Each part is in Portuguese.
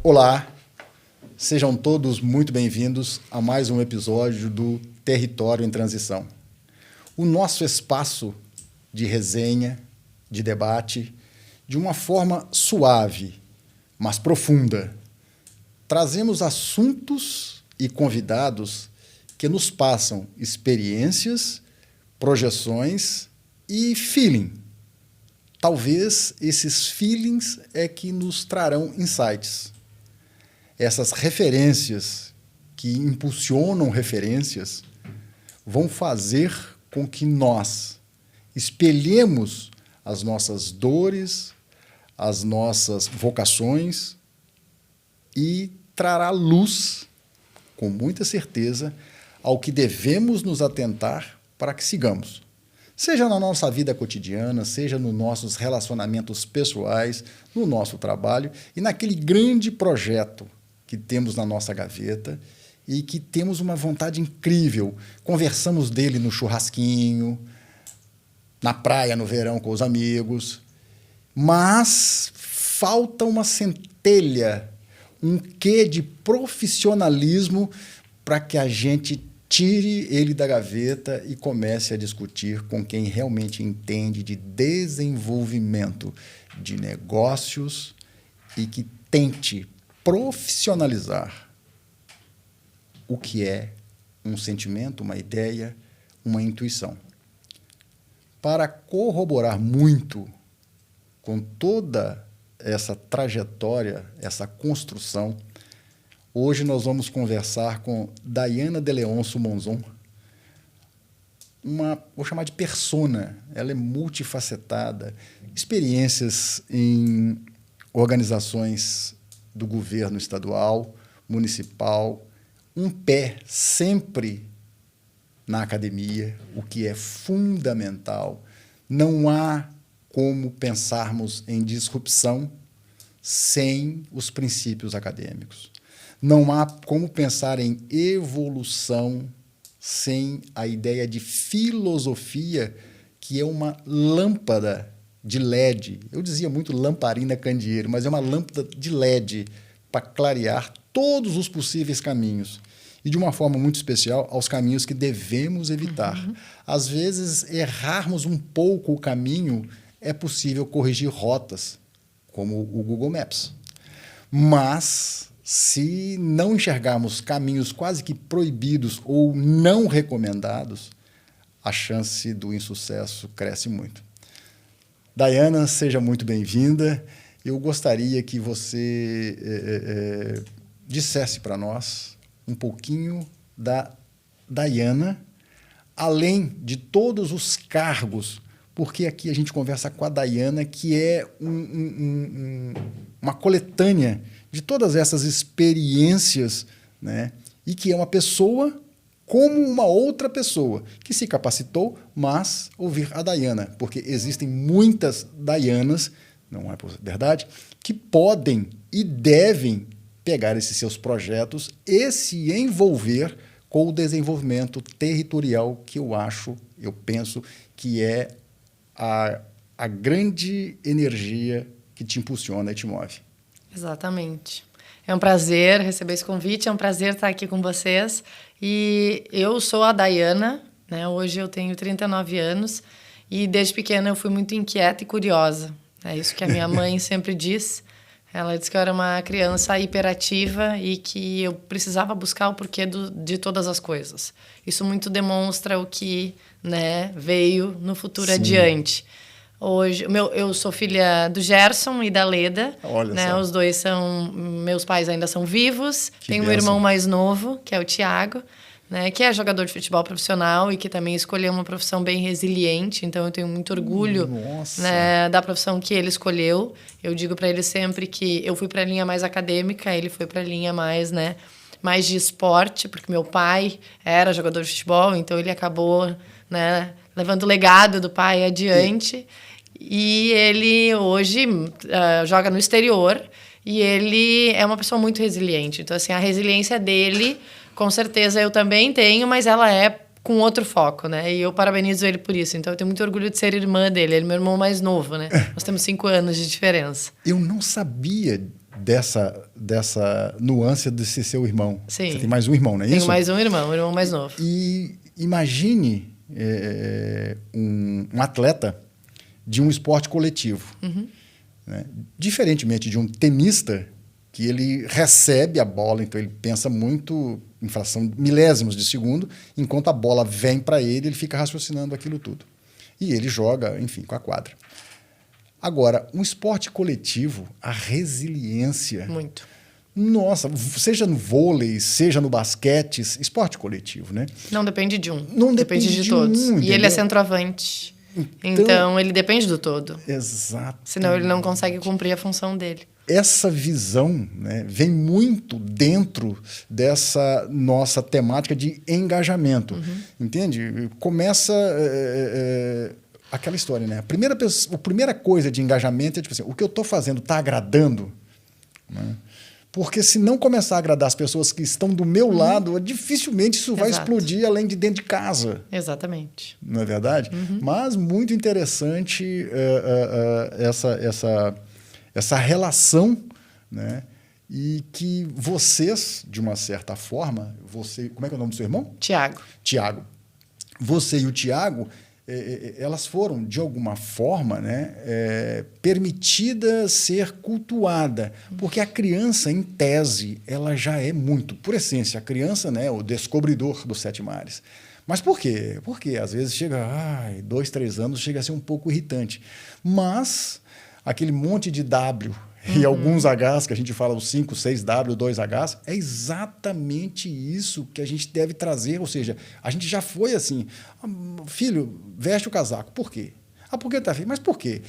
Olá, sejam todos muito bem-vindos a mais um episódio do Território em Transição. O nosso espaço de resenha, de debate, de uma forma suave, mas profunda. Trazemos assuntos e convidados que nos passam experiências, projeções e feeling. Talvez esses feelings é que nos trarão insights. Essas referências que impulsionam referências vão fazer com que nós espelhemos as nossas dores, as nossas vocações e trará luz, com muita certeza, ao que devemos nos atentar para que sigamos. Seja na nossa vida cotidiana, seja nos nossos relacionamentos pessoais, no nosso trabalho e naquele grande projeto que temos na nossa gaveta e que temos uma vontade incrível. Conversamos dele no churrasquinho, na praia no verão com os amigos, mas falta uma centelha, um quê de profissionalismo para que a gente tire ele da gaveta e comece a discutir com quem realmente entende de desenvolvimento de negócios e que tente profissionalizar o que é um sentimento, uma ideia, uma intuição. Para corroborar muito com toda essa trajetória, essa construção, hoje nós vamos conversar com Daiana de Leonço Monzon, vou chamar de persona, ela é multifacetada, experiências em organizações do governo estadual, municipal, um pé sempre na academia, o que é fundamental. Não há como pensarmos em disrupção sem os princípios acadêmicos. Não há como pensar em evolução sem a ideia de filosofia, que é uma lâmpada de LED. Eu dizia muito lamparina candeeiro, mas é uma lâmpada de LED para clarear todos os possíveis caminhos. E, de uma forma muito especial, aos caminhos que devemos evitar. Às vezes, errarmos um pouco o caminho, é possível corrigir rotas, como o Google Maps. Mas, se não enxergarmos caminhos quase que proibidos ou não recomendados, a chance do insucesso cresce muito. Daiana, seja muito bem-vinda. Eu gostaria que você dissesse para nós um pouquinho da Daiana, além de todos os cargos, porque aqui a gente conversa com a Daiana, que é uma coletânea de todas essas experiências, né? E que é uma pessoa como uma outra pessoa que se capacitou, mas ouvir a Daiana, porque existem muitas Daianas, não é verdade, que podem e devem pegar esses seus projetos e se envolver com o desenvolvimento territorial, que eu penso que é a grande energia que te impulsiona e te move. Exatamente. É um prazer receber esse convite, é um prazer estar aqui com vocês. E eu sou a Daiana, né? Hoje eu tenho 39 anos e desde pequena eu fui muito inquieta e curiosa. É isso que a minha mãe sempre diz. Ela disse que eu era uma criança hiperativa e que eu precisava buscar o porquê de todas as coisas. Isso muito demonstra o que, né, veio no futuro adiante. Hoje, eu sou filha do Gerson e da Leda. Olha né? só. Os dois meus pais ainda são vivos. Tenho um bênção. irmão mais novo, que é o Tiago, né, que é jogador de futebol profissional e que também escolheu uma profissão bem resiliente. Então, eu tenho muito orgulho, né, da profissão que ele escolheu. Eu digo para ele sempre que eu fui para a linha mais acadêmica, ele foi para a linha mais, né, mais de esporte, porque meu pai era jogador de futebol, então ele acabou, né, levando o legado do pai adiante. E ele hoje joga no exterior e ele é uma pessoa muito resiliente. Então, assim, a resiliência dele, com certeza eu também tenho, mas ela é com outro foco, né? E eu parabenizo ele por isso. Então, eu tenho muito orgulho de ser irmã dele. Ele é meu irmão mais novo, né? Nós temos 5 anos de diferença. Eu não sabia dessa nuance desse seu irmão. Sim. Você tem mais um irmão, não é isso? Tenho mais um irmão mais novo. E imagine um atleta de um esporte coletivo. Né? Diferentemente de um tenista, que ele recebe a bola, então ele pensa muito em fração de milésimos de segundo, enquanto a bola vem para ele, ele fica raciocinando aquilo tudo. E ele joga, enfim, com a quadra. Agora, um esporte coletivo, a resiliência... Muito. Nossa, seja no vôlei, seja no basquete, esporte coletivo, né? Não depende de um. Não depende de todos. Um, e ele é centroavante. Então, ele depende do todo. Exato. Senão ele não consegue cumprir a função dele. Essa visão, né, vem muito dentro dessa nossa temática de engajamento. Entende? Começa aquela história, né? A primeira coisa de engajamento é tipo assim, o que eu estou fazendo está agradando? Né? Porque se não começar a agradar as pessoas que estão do meu lado, dificilmente isso vai explodir além de dentro de casa. Exatamente. Não é verdade? Mas muito interessante essa relação, né? E que vocês, de uma certa forma, como é que é o nome do seu irmão? Tiago. Você e o Tiago, elas foram, de alguma forma, né, permitida ser cultuada. Porque a criança, em tese, ela já é muito, por essência, a criança, né, o descobridor dos 7 mares. Mas por quê? Porque às vezes chega, 2, 3 anos, chega a ser um pouco irritante. Mas aquele monte de W e alguns Hs, que a gente fala os 5, 6 W, 2 Hs, é exatamente isso que a gente deve trazer. Ou seja, a gente já foi assim, filho, veste o casaco. Por quê? Porque ele está feio. Mas por quê?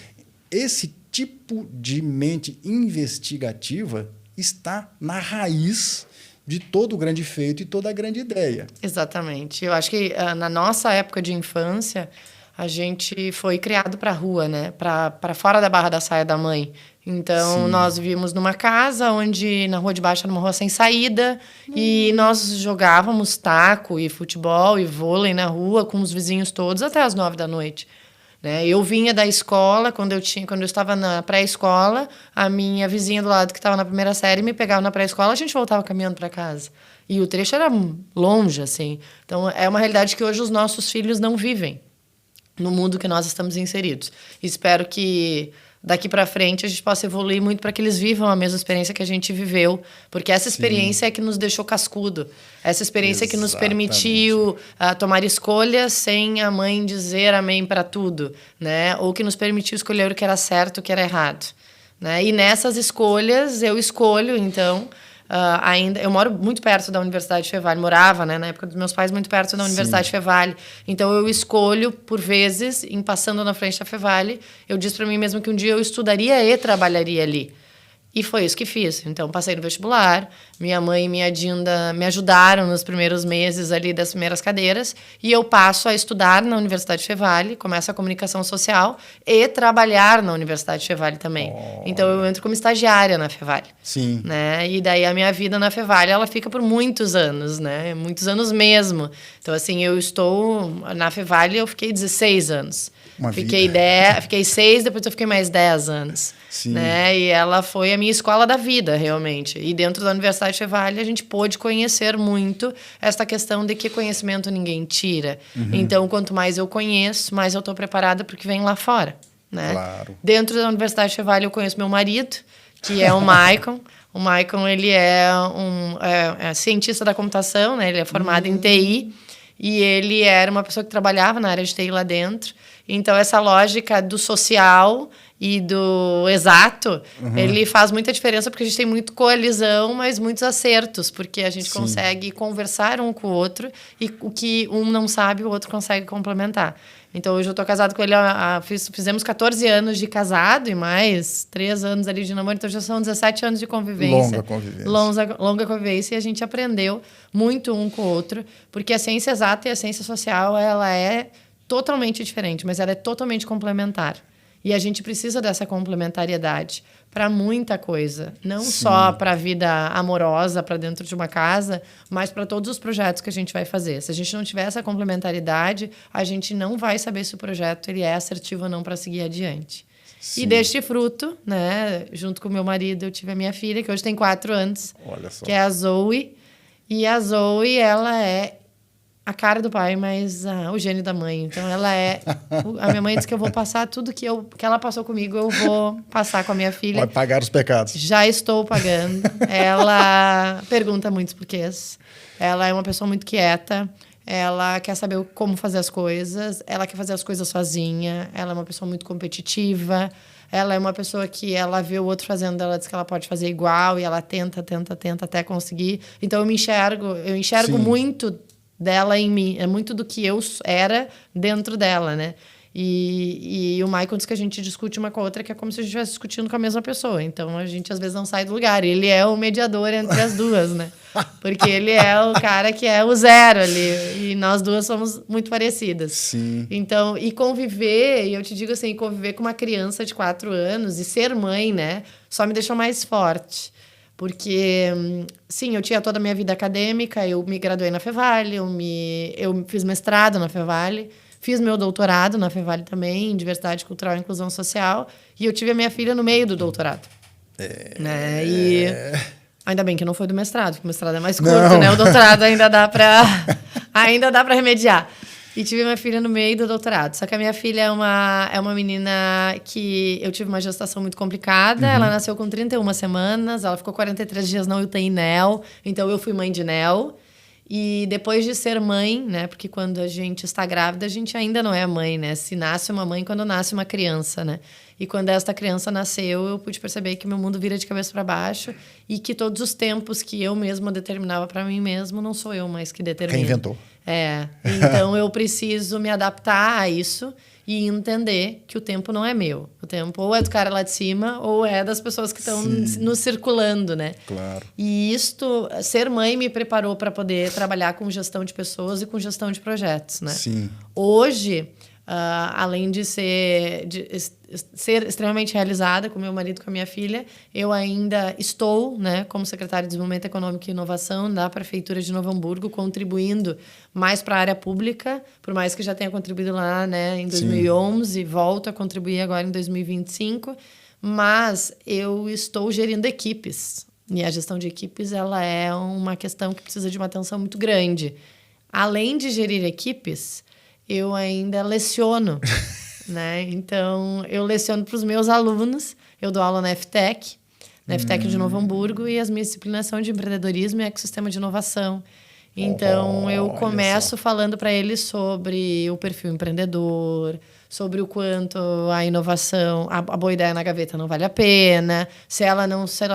Esse tipo de mente investigativa está na raiz de todo o grande feito e toda a grande ideia. Exatamente. Eu acho que na nossa época de infância, a gente foi criado para a rua, né? Para fora da barra da saia da mãe. Então, nós vivíamos numa casa onde, na rua de baixo, era uma rua sem saída, e nós jogávamos taco e futebol e vôlei na rua com os vizinhos todos até as 9 da noite. Né? Eu vinha da escola, quando eu estava na pré-escola, a minha vizinha do lado, que estava na primeira série, me pegava na pré-escola, a gente voltava caminhando para casa. E o trecho era longe, assim. Então, é uma realidade que hoje os nossos filhos não vivem no mundo que nós estamos inseridos. Espero que daqui para frente a gente possa evoluir muito para que eles vivam a mesma experiência que a gente viveu, porque essa experiência é que nos deixou cascudo, essa experiência que nos permitiu tomar escolhas sem a mãe dizer amém para tudo, né? Ou que nos permitiu escolher o que era certo e o que era errado, né? E nessas escolhas eu escolho, então, ainda eu moro muito perto da Universidade Fevale, morava, né, na época dos meus pais, muito perto da Universidade Fevale. Então eu escolho, por vezes, em passando na frente da Fevale, eu disse para mim mesmo que um dia eu estudaria e trabalharia ali. E foi isso que fiz. Então, passei no vestibular, minha mãe e minha Dinda me ajudaram nos primeiros meses ali das primeiras cadeiras, e eu passo a estudar na Universidade Fevale, começo a comunicação social e trabalhar na Universidade Fevale também. Então, eu entro como estagiária na Fevale. Sim. Né? E daí a minha vida na Fevale, ela fica por muitos anos, né? Muitos anos mesmo. Então, assim, eu estou na Fevale, eu fiquei 16 anos. Fiquei 6, depois eu fiquei mais 10 anos. Sim. Né? E ela foi a minha escola da vida, realmente. E dentro da Universidade Fevale, a gente pôde conhecer muito esta questão de que conhecimento ninguém tira. Então, quanto mais eu conheço, mais eu estou preparada para o que vem lá fora. Né? Claro. Dentro da Universidade Fevale, eu conheço meu marido, que é o Maicon. O Maicon, ele é cientista da computação, né? Ele é formado em TI. E ele era uma pessoa que trabalhava na área de TI lá dentro. Então, essa lógica do social e do exato, ele faz muita diferença porque a gente tem muito coalizão, mas muitos acertos, porque a gente consegue conversar um com o outro e o que um não sabe, o outro consegue complementar. Então, hoje eu estou casado com ele, fizemos 14 anos de casado e mais 3 anos ali de namoro, então já são 17 anos de convivência. Longa convivência, e a gente aprendeu muito um com o outro, porque a ciência exata e a ciência social, ela é totalmente diferente, mas ela é totalmente complementar. E a gente precisa dessa complementariedade para muita coisa. Não só para a vida amorosa, para dentro de uma casa, mas para todos os projetos que a gente vai fazer. Se a gente não tiver essa complementariedade, a gente não vai saber se o projeto ele é assertivo ou não para seguir adiante. Sim. E deste fruto, né? Junto com o meu marido, eu tive a minha filha, que hoje tem 4 anos. Olha só. Que é a Zoe. E a Zoe, ela é a cara do pai, mas o gênio da mãe. Então, ela é... A minha mãe disse que eu vou passar tudo que ela passou comigo, eu vou passar com a minha filha. Vai pagar os pecados. Já estou pagando. Ela pergunta muitos porquês. Ela é uma pessoa muito quieta. Ela quer saber como fazer as coisas. Ela quer fazer as coisas sozinha. Ela é uma pessoa muito competitiva. Ela é uma pessoa que ela vê o outro fazendo, ela diz que ela pode fazer igual e ela tenta até conseguir. Então, eu enxergo Sim. muito dela em mim. É muito do que eu era dentro dela, né? E o Michael diz que a gente discute uma com a outra, que é como se a gente estivesse discutindo com a mesma pessoa. Então, a gente, às vezes, não sai do lugar. Ele é o mediador entre as duas, né? Porque ele é o cara que é o zero ali. E nós duas somos muito parecidas. Sim. Então, e conviver, e eu te digo assim, conviver com uma criança de 4 anos e ser mãe, né? Só me deixou mais forte. Porque, sim, eu tinha toda a minha vida acadêmica, eu me graduei na Fevale, eu fiz mestrado na Fevale, fiz meu doutorado na Fevale também, em Diversidade Cultural e Inclusão Social, e eu tive a minha filha no meio do doutorado. Né? E ainda bem que não foi do mestrado, porque o mestrado é mais curto, né? O doutorado ainda dá para remediar. E tive minha filha no meio do doutorado. Só que a minha filha é uma menina que eu tive uma gestação muito complicada. Ela nasceu com 31 semanas, ela ficou 43 dias na UTI NEL, então eu fui mãe de NEL. E depois de ser mãe, né? Porque quando a gente está grávida, a gente ainda não é mãe, né? Se nasce uma mãe quando nasce uma criança, né? E quando esta criança nasceu, eu pude perceber que meu mundo vira de cabeça para baixo e que todos os tempos que eu mesma determinava para mim mesmo, não sou eu mais que determino. Reinventou. Então eu preciso me adaptar a isso e entender que o tempo não é meu. O tempo ou é do cara lá de cima ou é das pessoas que estão nos circulando, né? Claro. E ser mãe me preparou para poder trabalhar com gestão de pessoas e com gestão de projetos, né? Sim. Hoje, além de ser extremamente realizada com meu marido e com a minha filha, eu ainda estou, né, como secretária de Desenvolvimento Econômico e Inovação da Prefeitura de Novo Hamburgo, contribuindo mais para a área pública, por mais que já tenha contribuído lá, né, em 2011, volto a contribuir agora em 2025, mas eu estou gerindo equipes. E a gestão de equipes, ela é uma questão que precisa de uma atenção muito grande. Além de gerir equipes, eu ainda leciono, né? Então, eu leciono para os meus alunos, eu dou aula na FTEC de Novo Hamburgo, e as minhas disciplinas são de empreendedorismo e ecossistema de inovação. Então, eu começo falando para eles sobre o perfil empreendedor, sobre o quanto a inovação, a boa ideia na gaveta não vale a pena. Se ela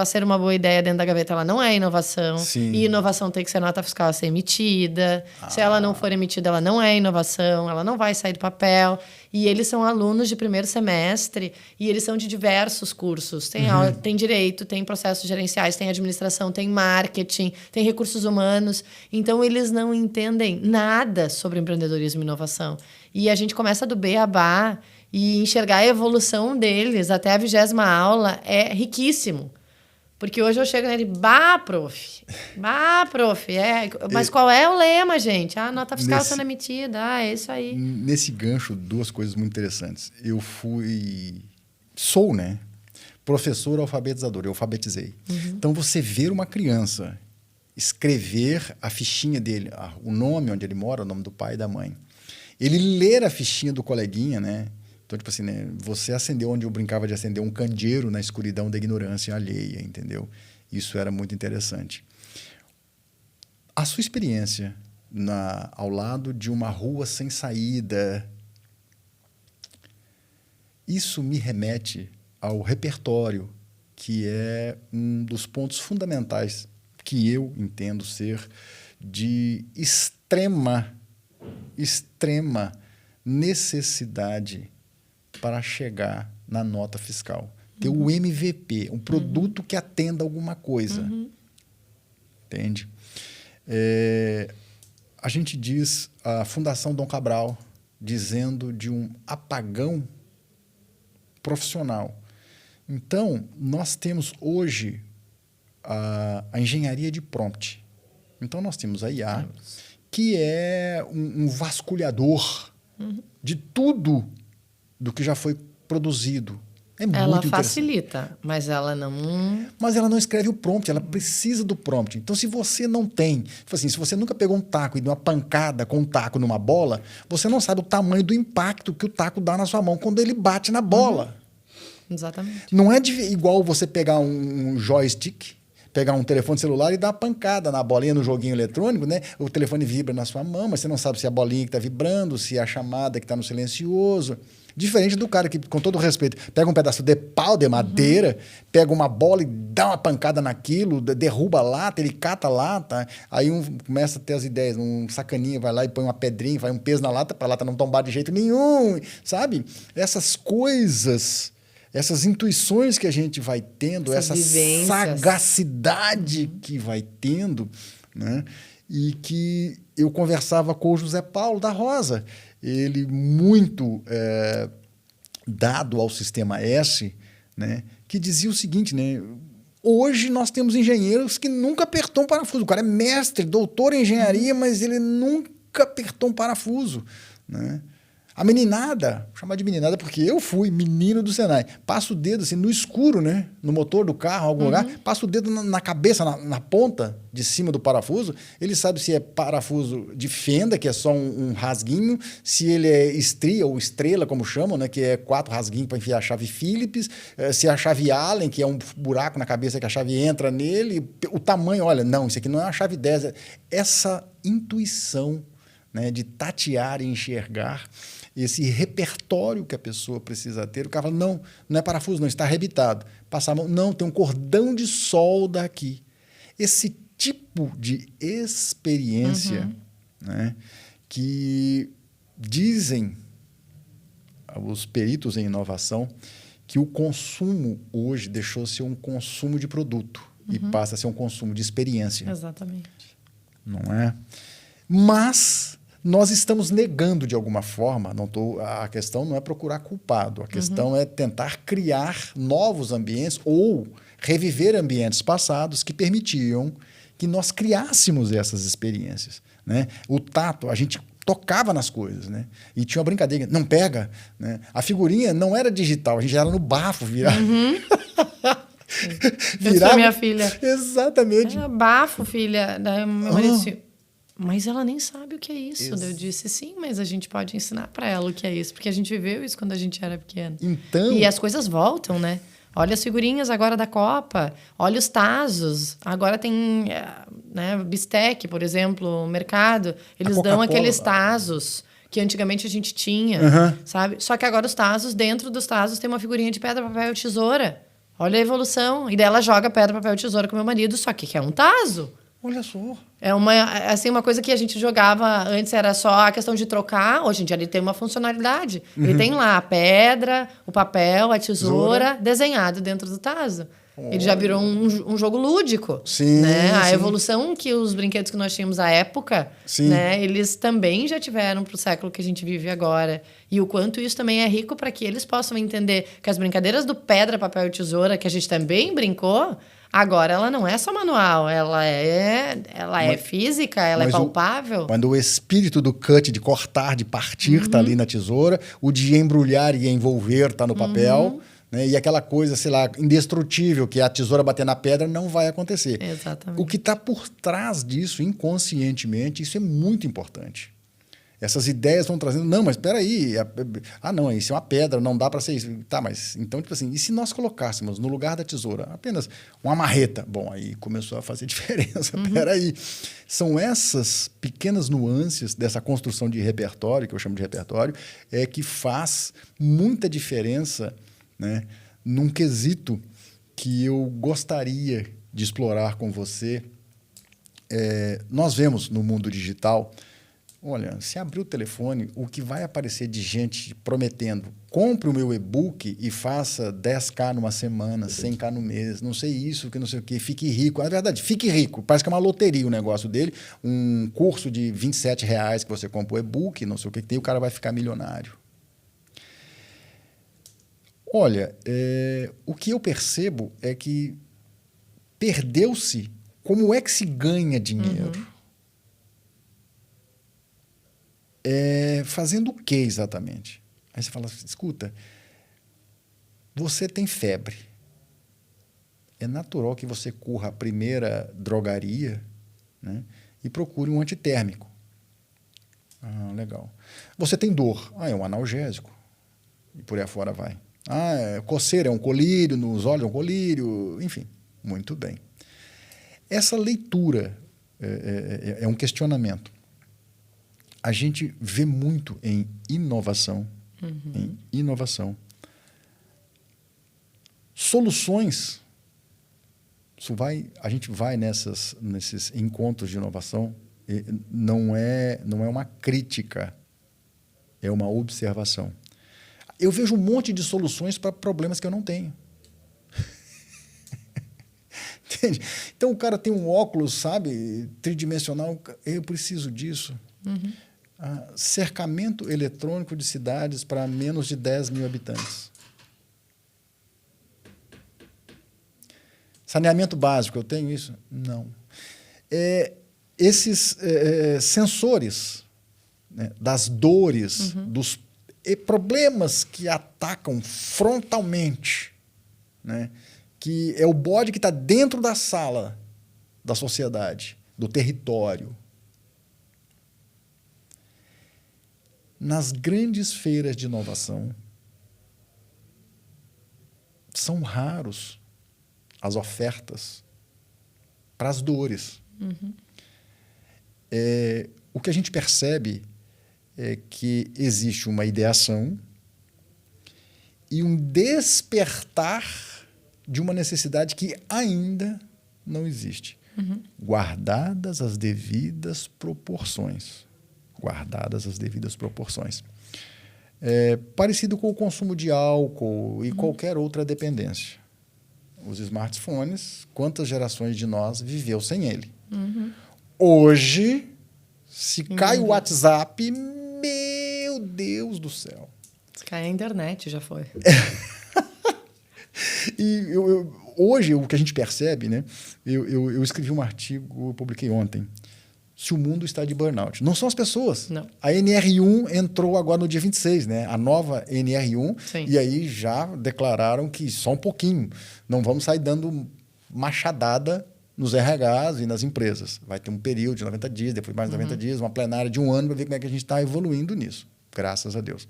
ser uma boa ideia dentro da gaveta, ela não é inovação. Sim. E inovação tem que ser nota fiscal a ser emitida. Se ela não for emitida, ela não é inovação, ela não vai sair do papel. E eles são alunos de primeiro semestre e eles são de diversos cursos. Tem aula, tem direito, tem processos gerenciais, tem administração, tem marketing, tem recursos humanos. Então, eles não entendem nada sobre empreendedorismo e inovação. E a gente começa do beabá e enxergar a evolução deles até a 20ª aula é riquíssimo. Porque hoje eu chego nele, prof. Mas qual é o lema, gente? A nota fiscal sendo emitida, é isso aí. Nesse gancho, 2 coisas muito interessantes. Sou, né? Professor alfabetizador, eu alfabetizei. Então, você ver uma criança escrever a fichinha dele, o nome onde ele mora, o nome do pai e da mãe. Ele ler a fichinha do coleguinha, né? Então, tipo assim, né? Você acendeu onde eu brincava de acender um candeeiro na escuridão da ignorância alheia, entendeu? Isso era muito interessante. A sua experiência ao lado de uma rua sem saída, isso me remete ao repertório, que é um dos pontos fundamentais que eu entendo ser de extrema necessidade para chegar na nota fiscal. Ter o MVP, um produto que atenda alguma coisa. Entende? A gente diz, a Fundação Dom Cabral, dizendo de um apagão profissional. Então, nós temos hoje a engenharia de prompt. Então, nós temos a IA, que é um vasculhador de tudo do que já foi produzido. É muito ela interessante. facilita, mas ela não... Mas ela não escreve o prompt, ela precisa do prompt. Então, se você não tem... Assim, se você nunca pegou um taco e deu uma pancada com um taco numa bola, você não sabe o tamanho do impacto que o taco dá na sua mão quando ele bate na bola. Exatamente. Não é igual você pegar um joystick, pegar um telefone celular e dar uma pancada na bolinha no joguinho eletrônico, né? O telefone vibra na sua mão, mas você não sabe se é a bolinha que está vibrando, se é a chamada que está no silencioso. Diferente do cara que, com todo respeito, pega um pedaço de pau, de madeira, pega uma bola e dá uma pancada naquilo, derruba a lata, ele cata a lata, aí começa a ter as ideias, um sacaninha vai lá e põe uma pedrinha, vai um peso na lata para a lata não tombar de jeito nenhum, sabe? Essas coisas, essas intuições que a gente vai tendo, essa sagacidade que vai tendo, né? E que eu conversava com o José Paulo da Rosa, ele muito dado ao sistema S, né, que dizia o seguinte, né, hoje nós temos engenheiros que nunca apertou um parafuso. O cara é mestre, doutor em engenharia, mas ele nunca apertou um parafuso, né? A meninada, vou chamar de meninada porque eu fui menino do Senai, passo o dedo assim no escuro, né? No motor do carro, em algum lugar, passo o dedo na cabeça, na ponta de cima do parafuso, ele sabe se é parafuso de fenda, que é só um rasguinho, se ele é estria ou estrela, como chamam, né? Que é 4 rasguinhos para enfiar a chave Phillips, se é a chave Allen, que é um buraco na cabeça que a chave entra nele, o tamanho, olha, não, isso aqui não é uma chave 10, essa intuição, né, de tatear e enxergar esse repertório que a pessoa precisa ter. O cara fala, não é parafuso, não, está arrebitado. Passa a mão, não, tem um cordão de solda aqui. Esse tipo de experiência, né, que dizem os peritos em inovação que o consumo hoje deixou de ser um consumo de produto e passa a ser um consumo de experiência. Exatamente. Não é? Mas nós estamos negando de alguma forma, a questão não é procurar culpado, a questão é tentar criar novos ambientes ou reviver ambientes passados que permitiam que nós criássemos essas experiências, né? O tato, a gente tocava nas coisas, né? E tinha uma brincadeira, não pega, né? A figurinha não era digital, a gente era no bafo, virava... Virava minha filha. Exatamente. Era bafo, filha. Daí meu marido disse, mas ela nem sabe o que é isso. Eu disse, sim, mas a gente pode ensinar para ela o que é isso, porque a gente viveu isso quando a gente era pequeno. Então... E as coisas voltam, né? Olha as figurinhas agora da Copa, olha os tazos. Agora tem, né, bistec, por exemplo, no mercado. Eles dão aqueles tazos que antigamente a gente tinha, sabe? Só que agora os tazos, dentro dos tazos, tem uma figurinha de pedra, papel e tesoura. Olha a evolução. E daí ela joga pedra, papel e tesoura com meu marido, só que é um tazo. Olha só. É uma coisa que a gente jogava antes, era só a questão de trocar. Hoje em dia ele tem uma funcionalidade. Ele tem lá a pedra, o papel, a tesoura desenhado dentro do tazo. Ele já virou um jogo lúdico. Sim, né? A sim. evolução que os brinquedos que nós tínhamos à época, né? Eles também já tiveram para o século que a gente vive agora. E o quanto isso também é rico para que eles possam entender que as brincadeiras do pedra, papel e tesoura, que a gente também brincou, agora ela não é só manual, ela é física, ela é palpável. Quando o espírito do cut, de cortar, de partir, está ali na tesoura, o de embrulhar e envolver está no papel, né? E aquela coisa, sei lá, indestrutível, que a tesoura bater na pedra, não vai acontecer. Exatamente. O que está por trás disso, inconscientemente, isso é muito importante. Essas ideias vão trazendo, não, mas espera aí, não, isso é uma pedra, não dá para ser isso. Tá, mas então, tipo assim, e se nós colocássemos no lugar da tesoura apenas uma marreta? Bom, aí começou a fazer diferença, espera aí. São essas pequenas nuances dessa construção de repertório, que eu chamo de repertório, que faz muita diferença, né, num quesito que eu gostaria de explorar com você. Nós vemos no mundo digital... Olha, se abrir o telefone, o que vai aparecer de gente prometendo compre o meu e-book e faça 10K numa semana, 100K no mês, não sei isso, que não sei o quê, fique rico. Na verdade, fique rico. Parece que é uma loteria o negócio dele. Um curso de R$27 que você compra o e-book, não sei o que tem, o cara vai ficar milionário. Olha, o que eu percebo é que perdeu-se como é que se ganha dinheiro. Fazendo o que exatamente? Aí você fala, escuta, Você tem febre. É natural que você corra à primeira drogaria, né, e procure um antitérmico. Legal. Você tem dor. É um analgésico. E por aí afora vai. Coceira, é um colírio, nos olhos é um colírio, enfim. Muito bem. Essa leitura é um questionamento. A gente vê muito em inovação. Soluções. A gente vai nesses encontros de inovação, não é uma crítica, é uma observação. Eu vejo um monte de soluções para problemas que eu não tenho. Entende? Então, o cara tem um óculos, sabe, tridimensional, eu preciso disso. Cercamento eletrônico de cidades para menos de 10 mil habitantes. Saneamento básico, eu tenho isso? Não. Esses sensores, né, das dores, dos problemas que atacam frontalmente, né, que é o bode que está dentro da sala da sociedade, do território. Nas grandes feiras de inovação, são raros as ofertas para as dores. O que a gente percebe é que existe uma ideação e um despertar de uma necessidade que ainda não existe, guardadas as devidas proporções. Parecido com o consumo de álcool e qualquer outra dependência. Os smartphones, quantas gerações de nós viveu sem ele? Hoje, se cai o WhatsApp, meu Deus do céu. Se cai a internet, já foi. E hoje, o que a gente percebe, né? Eu escrevi um artigo, publiquei ontem, se o mundo está de burnout. Não são as pessoas. Não. A NR1 entrou agora no dia 26, né? A nova NR1. Sim. E aí já declararam que só um pouquinho. Não vamos sair dando machadada nos RHs e nas empresas. Vai ter um período de 90 dias, depois mais 90 dias, uma plenária de 1 ano para ver como é que a gente está evoluindo nisso. Graças a Deus.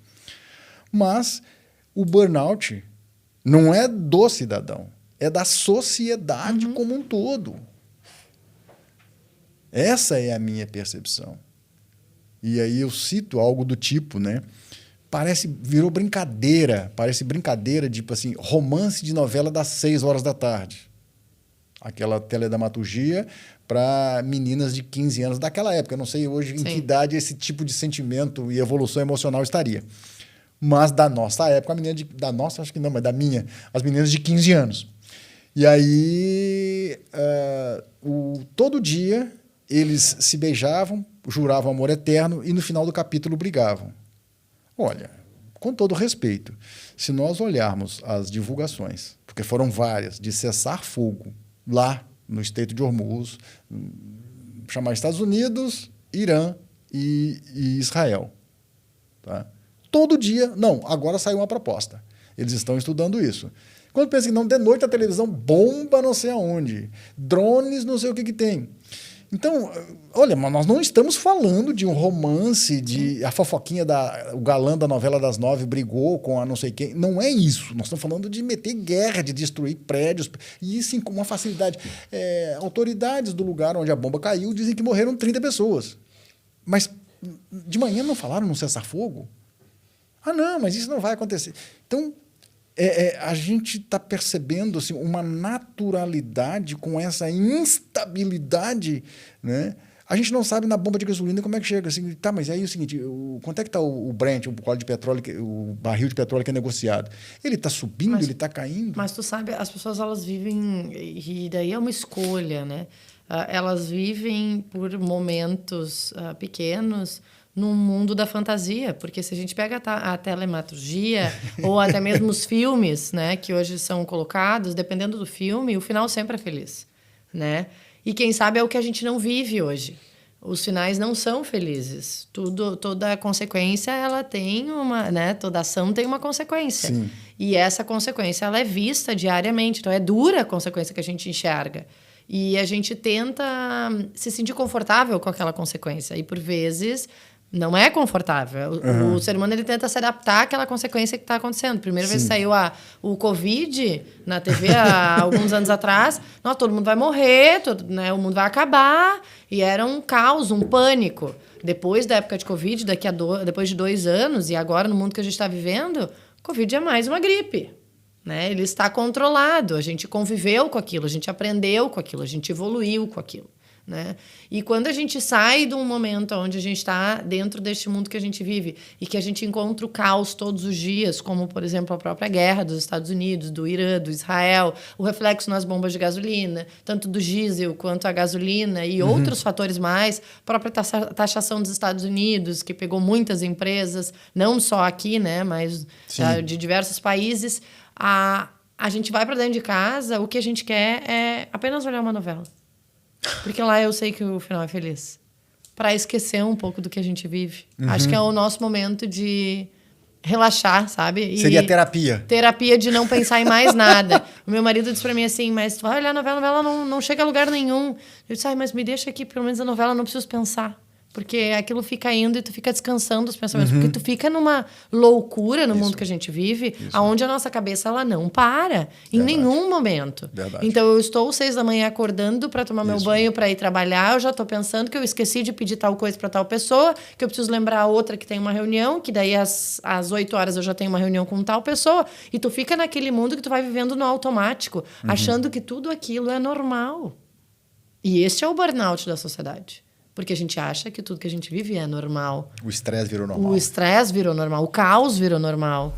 Mas o burnout não é do cidadão, é da sociedade como um todo. Essa é a minha percepção. E aí eu cito algo do tipo, né? Virou brincadeira, parece brincadeira, tipo assim, romance de novela das 6 horas da tarde. Aquela teledramaturgia para meninas de 15 anos daquela época. Eu não sei hoje em que idade esse tipo de sentimento e evolução emocional estaria. Mas da nossa época, da nossa, acho que não, mas da minha, as meninas de 15 anos. E aí, todo dia, eles se beijavam, juravam amor eterno e no final do capítulo brigavam. Olha, com todo respeito, se nós olharmos as divulgações, porque foram várias, de cessar fogo lá no Estreito de Hormuz, chamar Estados Unidos, Irã e Israel. Tá? Todo dia, não, agora saiu uma proposta. Eles estão estudando isso. Quando pensa que não, de noite a televisão bomba não sei aonde, drones não sei o que tem. Então, olha, mas nós não estamos falando de um romance, de a fofoquinha, o galã da novela das 9 brigou com a não sei quem. Não é isso. Nós estamos falando de meter guerra, de destruir prédios. E isso com uma facilidade. Autoridades do lugar onde a bomba caiu dizem que morreram 30 pessoas. Mas de manhã não falaram no cessar-fogo? Não, mas isso não vai acontecer. Então, a gente está percebendo assim, uma naturalidade com essa instabilidade, né? A gente não sabe na bomba de gasolina como é que chega. Assim, tá, mas aí é o seguinte, quanto é que está o Brent, o óleo de petróleo, o barril de petróleo que é negociado? Ele está subindo, ele está caindo? Mas tu sabe, as pessoas elas vivem, e daí é uma escolha, né? Elas vivem por momentos pequenos, num mundo da fantasia, porque se a gente pega a telematurgia ou até mesmo os filmes, né, que hoje são colocados, dependendo do filme, o final sempre é feliz, né? E quem sabe é o que a gente não vive hoje, os finais não são felizes. Toda consequência, ela tem uma, né? Toda ação tem uma consequência. Sim. E essa consequência, ela é vista diariamente. Então, é dura a consequência que a gente enxerga. E a gente tenta se sentir confortável com aquela consequência. E, por vezes, não é confortável. O ser humano, ele tenta se adaptar àquela consequência que está acontecendo. Primeira vez que saiu o Covid na TV, há alguns anos atrás, todo mundo vai morrer, né, o mundo vai acabar. E era um caos, um pânico. Depois da época de Covid, depois de 2 anos, e agora no mundo que a gente está vivendo, Covid é mais uma gripe. Né? Ele está controlado, a gente conviveu com aquilo, a gente aprendeu com aquilo, a gente evoluiu com aquilo. Né? E quando a gente sai de um momento onde a gente está dentro deste mundo que a gente vive e que a gente encontra o caos todos os dias, como, por exemplo, a própria guerra dos Estados Unidos, do Irã, do Israel, o reflexo nas bombas de gasolina, tanto do diesel quanto a gasolina e outros fatores mais, a própria taxação dos Estados Unidos, que pegou muitas empresas, não só aqui, né, mas de diversos países, a gente vai para dentro de casa, o que a gente quer é apenas olhar uma novela. Porque lá eu sei que o final é feliz. Para esquecer um pouco do que a gente vive. Acho que é o nosso momento de relaxar, sabe? Seria terapia. Terapia de não pensar em mais nada. O meu marido disse para mim assim, mas tu vai olhar a novela não chega a lugar nenhum. Eu disse, mas me deixa aqui, pelo menos a novela não preciso pensar. Porque aquilo fica indo e tu fica descansando os pensamentos. Porque tu fica numa loucura no mundo que a gente vive, onde a nossa cabeça ela não para em nenhum momento. Verdade. Então, eu estou 6 da manhã acordando para tomar meu banho, para ir trabalhar. Eu já estou pensando que eu esqueci de pedir tal coisa para tal pessoa, que eu preciso lembrar a outra que tem uma reunião, que daí às 8 horas eu já tenho uma reunião com tal pessoa. E tu fica naquele mundo que tu vai vivendo no automático, achando que tudo aquilo é normal. E esse é o burnout da sociedade. Porque a gente acha que tudo que a gente vive é normal. O estresse virou normal. O estresse virou normal. O caos virou normal.